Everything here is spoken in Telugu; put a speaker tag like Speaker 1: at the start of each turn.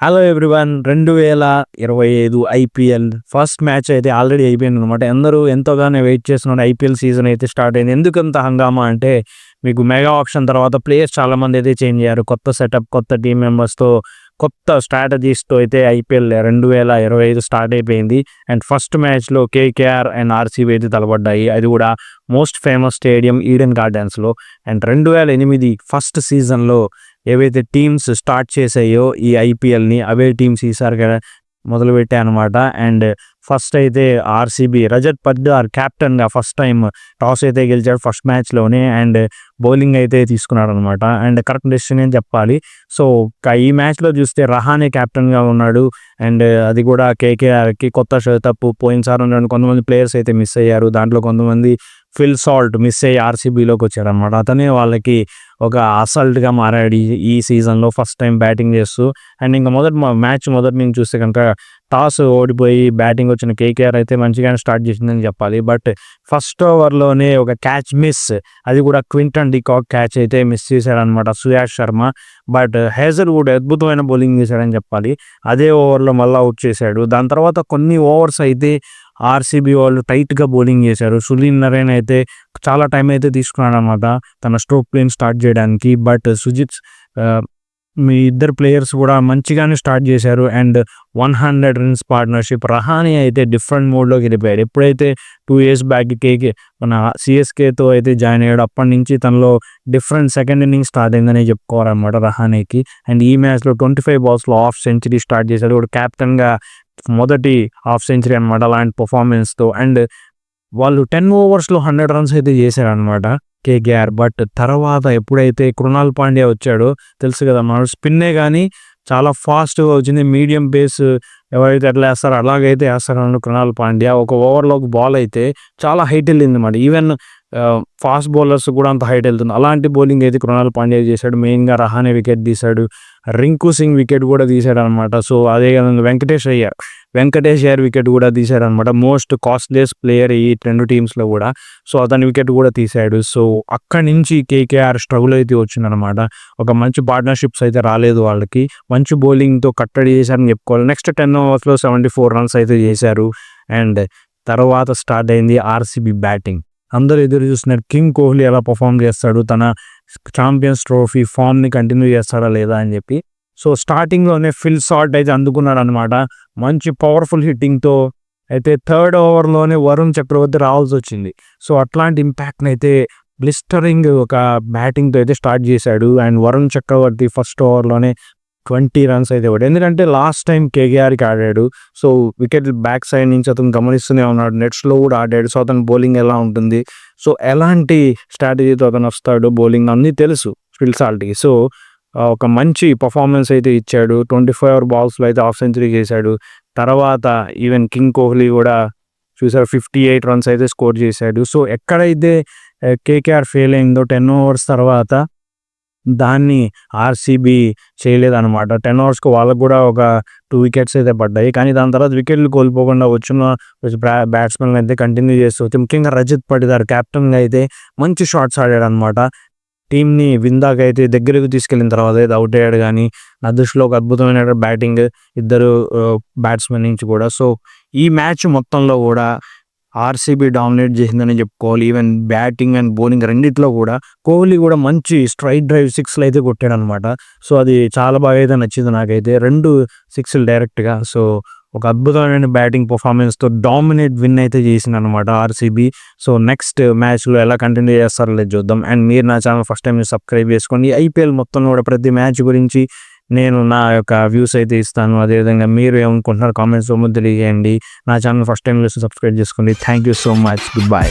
Speaker 1: Hello everyone 2025 IPL first match అయితే ఆల్రెడీ అయిపోయిందనమాట. అందరూ ఎంతోగానో వెయిట్ చేస్తున్న ఐపీఎల్ సీజన్ అయితే స్టార్ట్ అయింది. ఎందుకంత హంగామా అంటే మీకు మెగా ఆప్షన్ తర్వాత ప్లేయర్స్ చాలామంది అయితే చేంజ్ అయ్యారు. కొత్త సెటప్, కొత్త టీం మెంబర్స్తో, కొత్త స్ట్రాటజీస్తో అయితే ఐపీఎల్ 2025 స్టార్ట్ అయిపోయింది. అండ్ ఫస్ట్ మ్యాచ్లో కేకేఆర్ అండ్ ఆర్సీబీ అయితే తలపడ్డాయి. అది కూడా మోస్ట్ ఫేమస్ స్టేడియం ఈడెన్ గార్డెన్స్లో. అండ్ 2008 ఫస్ట్ సీజన్లో ఏవైతే టీమ్స్ స్టార్ట్ చేసాయో ఈ ఐపీఎల్ని, అవే టీమ్స్ ఈసారి మొదలుపెట్టాయి అనమాట. అండ్ ఫస్ట్ అయితే ఆర్సీబీ, రజత్ పటిదార్ క్యాప్టెన్గా ఫస్ట్ టైం టాస్ అయితే గెలిచాడు ఫస్ట్ మ్యాచ్లోనే. అండ్ బౌలింగ్ అయితే తీసుకున్నాడు అనమాట. అండ్ కరెక్ట్ డెసిషన్ అని చెప్పాలి. సో ఈ మ్యాచ్లో చూస్తే రహానే క్యాప్టెన్గా ఉన్నాడు. అండ్ అది కూడా కేకేఆర్కి కొత్త షతప్. పోయినసారి కొంతమంది ప్లేయర్స్ అయితే మిస్ అయ్యారు. దాంట్లో కొంతమంది ఫిల్ సాల్ట్ మిస్ అయ్యి ఆర్సీబీలోకి వచ్చారనమాట. అతనే వాళ్ళకి ఒక అసల్ట్గా మారాడు ఈ సీజన్లో ఫస్ట్ టైం బ్యాటింగ్ చేస్తూ. అండ్ ఇంకా మ్యాచ్ మొదటి నుంచి చూస్తే కనుక టాస్ ఓడిపోయి బ్యాటింగ్ వచ్చిన కేకేఆర్ అయితే మంచిగానే స్టార్ట్ చేసిందని చెప్పాలి. బట్ ఫస్ట్ ఓవర్లోనే ఒక క్యాచ్ మిస్, అది కూడా క్వింటన్ డికాక్ క్యాచ్ అయితే మిస్ చేశాడనమాట సుయాష్ శర్మ. బట్ హేజల్వుడ్ అద్భుతమైన బౌలింగ్ చేశాడని చెప్పాలి. అదే ఓవర్లో మళ్ళీ అవుట్ చేశాడు. దాని తర్వాత కొన్ని ఓవర్స్ అయితే ఆర్సీబీ వాళ్ళు టైట్గా బౌలింగ్ చేశారు. సునీల్ నరైన్ అయితే చాలా టైం అయితే తీసుకున్నాడు అనమాట తన స్ట్రోక్ ప్లేని స్టార్ట్ చేయడానికి. బట్ మీ ఇద్దరు ప్లేయర్స్ కూడా మంచిగానే స్టార్ట్ చేశారు. And 100 runs partnership. రహానే అయితే డిఫరెంట్ మోడ్లోకి వెళ్ళిపోయాడు. ఎప్పుడైతే 2 years బ్యాక్ మన సిఎస్కేతో అయితే జాయిన్ అయ్యాడు, అప్పటి నుంచి తనలో డిఫరెంట్ సెకండ్ ఇన్నింగ్ స్టార్ట్ అయిందని చెప్పుకోవాలన్నమాట రహానేకి. అండ్ ఈ మ్యాచ్లో 25 balsలో హాఫ్ సెంచరీ స్టార్ట్ చేశాడు. కూడా క్యాప్టెన్గా మొదటి హాఫ్ సెంచరీ అనమాట అలాంటి పర్ఫార్మెన్స్తో. అండ్ వాళ్ళు 10 overs 100 runs అయితే చేశారనమాట కేకేఆర్. బట్ తర్వాత ఎప్పుడైతే కృణాల్ పాండ్యా వచ్చాడో, తెలుసు కదా మన స్పిన్నే కానీ చాలా ఫాస్ట్గా వచ్చింది. మీడియం పేస్ ఎవరైతే ఎట్లా వేస్తారో అలాగైతే వేస్తారన్న కృణాల్ పాండ్యా. ఒక ఓవర్లో ఒక బాల్ అయితే చాలా హైట్ వెళ్ళింది అన్నమాట. ఈవెన్ ఫాస్ట్ బౌలర్స్ కూడా అంత హైట్ వెళ్తుంది. అలాంటి బౌలింగ్ అయితే కృణాల్ పాండ్యా చేశాడు. మెయిన్గా రహానే వికెట్ తీశాడు, రింకు సింగ్ వికెట్ కూడా తీశాడు అనమాట. సో అదే విధంగా వెంకటేష్ అయ్యర్ వికెట్ కూడా తీశాడు అనమాట. మోస్ట్ కాస్ట్లీయెస్ట్ ప్లేయర్ ఈ రెండు టీమ్స్లో కూడా. సో అతని వికెట్ కూడా తీశాడు. సో అక్కడి నుంచి కేకేఆర్ స్ట్రగుల్ అయితే వచ్చిందనమాట. ఒక మంచి పార్ట్నర్షిప్స్ అయితే రాలేదు వాళ్ళకి. మంచి బౌలింగ్తో కట్టడి చేశారని చెప్పుకోవాలి. నెక్స్ట్ 10 overs 74 runs అయితే చేశారు. అండ్ తర్వాత స్టార్ట్ అయింది ఆర్సీబీ బ్యాటింగ్. అందరూ ఎదురు చూస్తున్నారు కింగ్ కోహ్లీ ఎలా పర్ఫామ్ చేస్తాడు, తన ఛాంపియన్స్ ట్రోఫీ ఫామ్ని కంటిన్యూ చేస్తాడా లేదా అని చెప్పి. సో స్టార్టింగ్లోనే ఫిల్ సాల్ట్ అయితే అందుకున్నాడు అనమాట. మంచి పవర్ఫుల్ హిట్టింగ్తో అయితే 3rd overలోనే వరుణ్ చక్రవర్తి రావాల్సి వచ్చింది. సో అట్లాంటి ఇంపాక్ట్ని అయితే బ్లిస్టరింగ్ ఒక బ్యాటింగ్తో అయితే స్టార్ట్ చేశాడు. అండ్ వరుణ్ చక్రవర్తి ఫస్ట్ ఓవర్లోనే 20 runs అయితే ఇవ్వడు. ఎందుకంటే లాస్ట్ టైం కేకేఆర్కి ఆడాడు. సో వికెట్ బ్యాక్ సైడ్ నుంచి అతను గమనిస్తూనే ఉన్నాడు. నెట్స్లో కూడా ఆడాడు. సో అతను బౌలింగ్ ఎలా ఉంటుంది, సో ఎలాంటి స్ట్రాటజీతో అతను వస్తాడు, బౌలింగ్ అన్నీ తెలుసు ఫిల్ సాల్ట్కి. సో ఒక మంచి పర్ఫార్మెన్స్ అయితే ఇచ్చాడు. 25 balsలో అయితే హాఫ్ సెంచరీ చేశాడు. తర్వాత ఈవెన్ కింగ్ కోహ్లీ కూడా చూసారు 58 runs అయితే స్కోర్ చేశాడు. సో ఎక్కడైతే కేకేఆర్ ఫెయిల్ అయిందో 10 overs తర్వాత దాన్ని ఆర్సీబీ చేయలేదన్నమాట. 10 overs వాళ్ళకు కూడా ఒక 2 wickets అయితే పడ్డాయి. కానీ దాని తర్వాత వికెట్లు కోల్పోకుండా వచ్చిన బ్యాట్స్మెన్ అయితే కంటిన్యూ చేస్తూ, ముఖ్యంగా రజత్ పటిదార్ క్యాప్టెన్గా అయితే మంచి షాట్స్ ఆడాడు అనమాట. టీంని విందాక అయితే దగ్గరకు తీసుకెళ్ళిన తర్వాత అయితే అవుట్ అయ్యాడు. కానీ నా దృష్టిలో ఒక అద్భుతమైన బ్యాటింగ్ ఇద్దరు బ్యాట్స్మెన్ నుంచి కూడా. సో ఈ మ్యాచ్ మొత్తంలో కూడా ఆర్సీబీ డామినేట్ చేసిందని చెప్పుకోవాలి. ఈవెన్ బ్యాటింగ్ అండ్ బౌలింగ్ రెండిట్లో కూడా కోహ్లీ కూడా మంచి స్ట్రైట్ డ్రైవ్ 6లు అయితే కొట్టాడు అనమాట. సో అది చాలా బాగా అయితే నచ్చింది నాకైతే, 2 6లు డైరెక్ట్గా. సో ఒక అద్భుతమైన బ్యాటింగ్ పర్ఫార్మెన్స్తో డామినేట్ విన్ అయితే చేసింది అనమాట ఆర్సీబీ. సో నెక్స్ట్ మ్యాచ్లో ఎలా కంటిన్యూ చేస్తారో లేదు చూద్దాం. అండ్ మీరు నా ఛానల్ ఫస్ట్ టైం సబ్స్క్రైబ్ చేసుకోండి. ఐపీఎల్ మొత్తం కూడా ప్రతి మ్యాచ్ గురించి నేను నా యొక్క వ్యూస్ అయితే ఇస్తాను. అదేవిధంగా మీరు ఏమనుకుంటున్నారు కామెంట్స్ తెలియజేయండి. నా ఛానల్ ఫస్ట్ టైం సబ్స్క్రైబ్ చేసుకోండి. Thank you so much. Good bye.